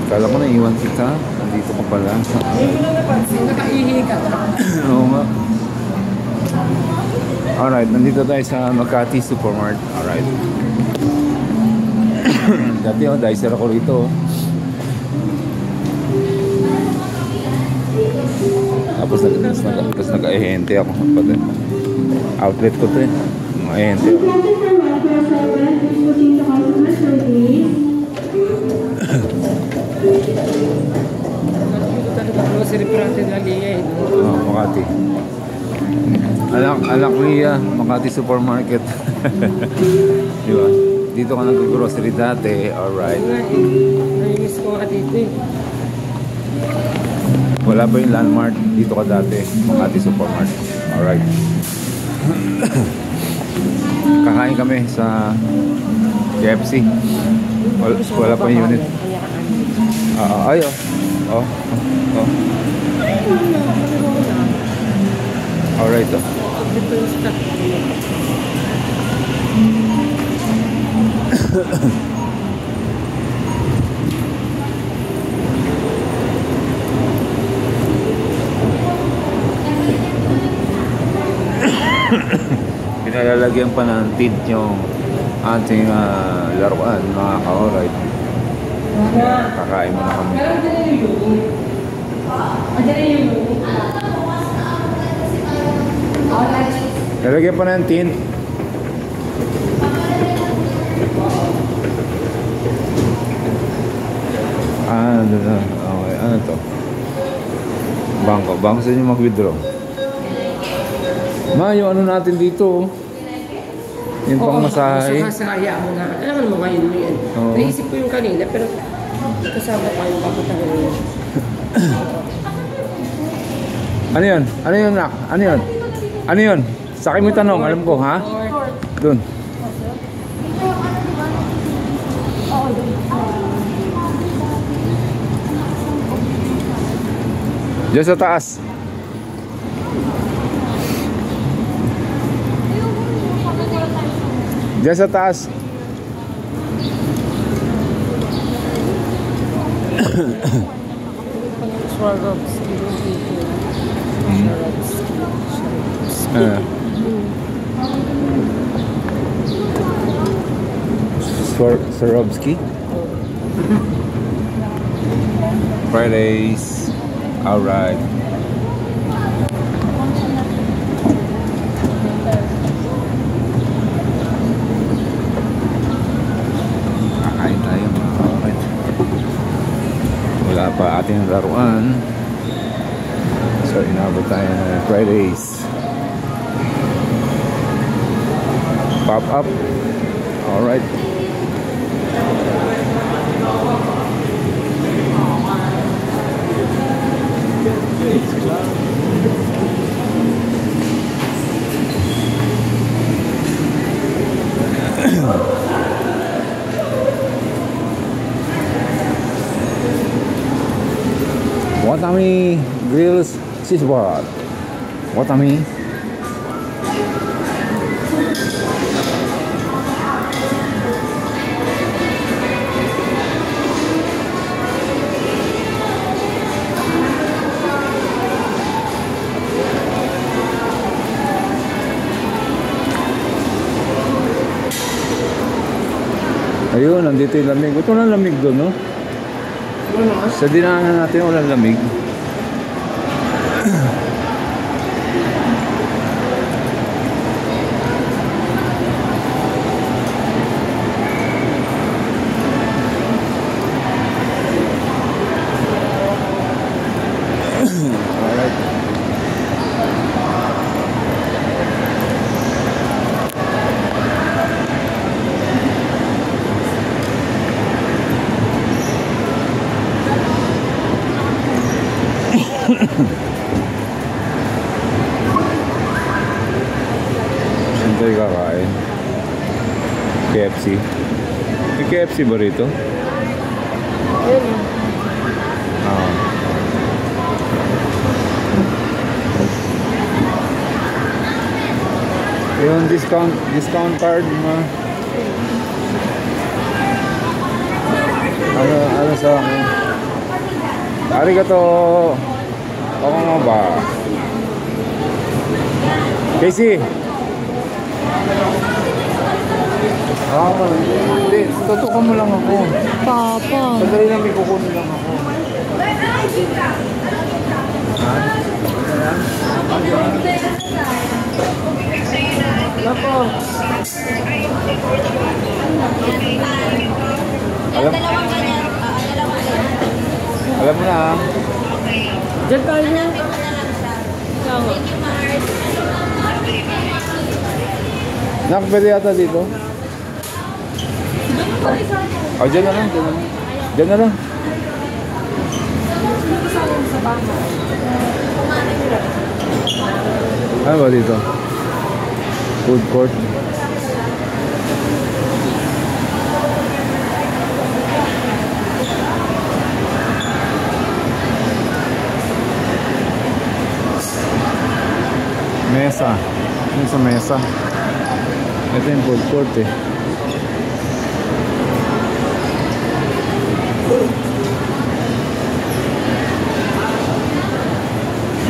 Kala ko na iwan kita. Nandito ka pala. Hindi mo na napansin, nakaihi ka. Oo nga. Alright, nandito tayo sa Makati Supermart. Alright. Dati dicer ako rito. Tapos nag-ahente ako. Outlet ko to eh. Ahente ako. Grocery branded na liya eh. Makati. Alak Ria, Makati Supermarket. Diba? Dito ka nag-grocery dati. Alright. Nainis ko nga dito eh. Wala pa yung landmark. Dito ka dati. Makati Supermarket. Alright. Kakain kami sa KFC. Wala pa yung unit. Ay oh. Alright oh. Pinalalagyan pa ng tint yung ating laruan, mga ka-alright. Kakain mo na kami. Lalagyan pa ng tint. Okay, ano to? Bangko sa inyo mag-withdraw. Yung ano natin dito, yung pang masahe. Masahaya mo na. Alam mo ngayon mo yan. Naisip ko yung kanina, pero kasama pa yung papunta ko yun. Ano yun? Ano yun, Nak? Ano yun? Ano yun? Sa akin mo tanong, alam ko, ha? Doon. Diyan sa taas. Diyan sa taas. Swarovski. Fridays. Alright. Kakain tayo mga kapatid. Wala pa ating laruan. So inabot tayo ng Fridays. Pop up. Alright. Watami Grills Cheese Bar. Watami. Ayun, nandito yung lamig. Ito lang lamig doon, no? Sa dinaanan natin, walang lamig. Saan tayo kakain? KFC. May KFC ba rito? Yung discount card mo. Ano sa akin? Arigato. Ako nga ba? Casey. Hindi. Tutukan mo lang ako. Papa. Sandali lang, may kukunin lang ako. Nako. Alam, Dalawang ganyan. Dalawang ganyan. alam mo na ha? Diyan tayo na. Ito na lang siya. Tama. Thank you, Mars. Nak, pwede yata dito? O, dyan na lang, dyan na lang. Dyan na lang. Ano ba dito? Food court. Mesa. Yung sa mesa. Ito yung food court eh.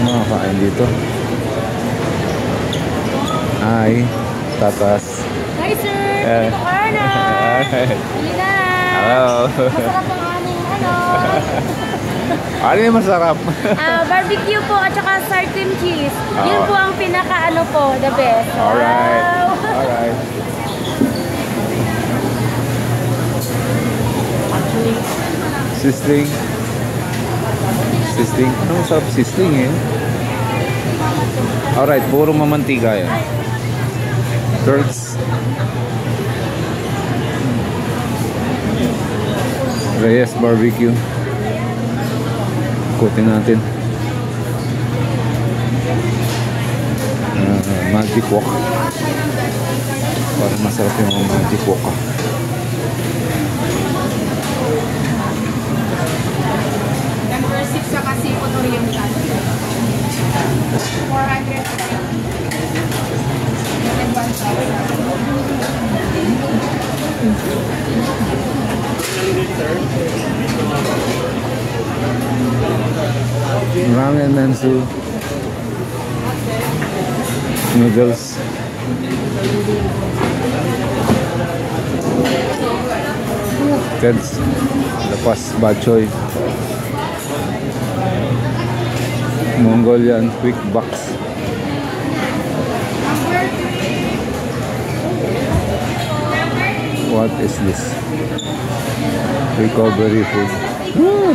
Mga kain dito. Hi, tatas. Hi, sir. Eh. Dito ka na. Bili na. Hello. Masarap ang aming ano. Ano yung masarap? Barbecue po at saka sour cream cheese. Yun po ang pinaka ano po, the best. Alright. Wow. Alright. Sisling. Sisling. Ano masarap sisling eh? Alright, puro mamantika yan. Turks. Reyes Barbecue. Ikutin natin. Magic Wok. Parang masarap yung Magic Wok. Number 6 sa Kasipon Oriental. 400. Ramen Nansu. Noodles. Teds. Lepas Bachoy. Mongolian Quick Box. What is this? Recovery food.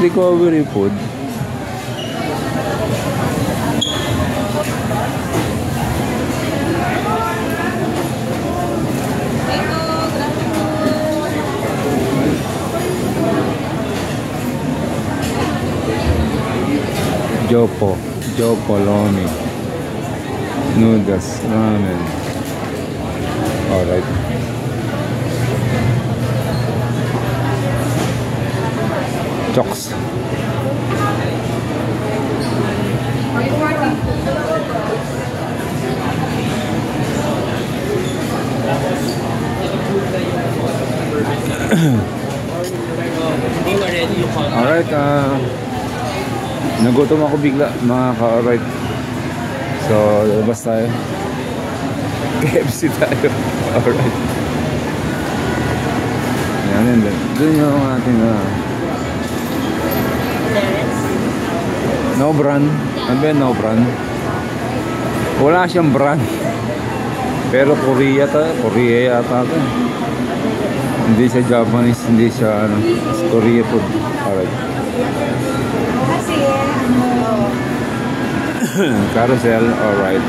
Recovery food. Jopo Lomi. Noodles, ramen. Alright. Choks. Alright, nagutom ako bigla mga ka-alright. So, labas tayo. KFC tayo. Alright. Yan yun. Doon yung ating no brand. Ano ba yun, no brand? Wala siyang brand. Pero Korea yata ito. Hindi siya Japanese, hindi siya ano, Korea food. Alright. Carousel, alright.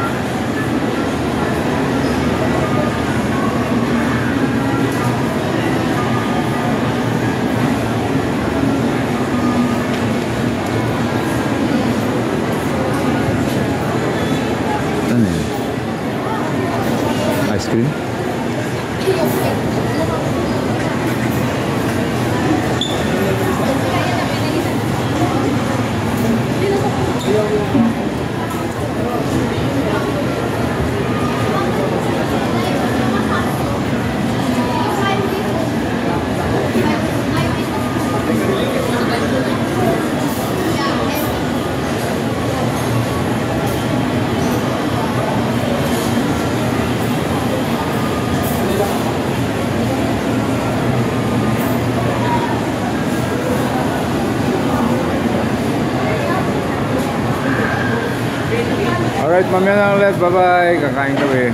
Ano yun? Ice cream? Alright, mamaya na ulit. Bye-bye. Kakain kami.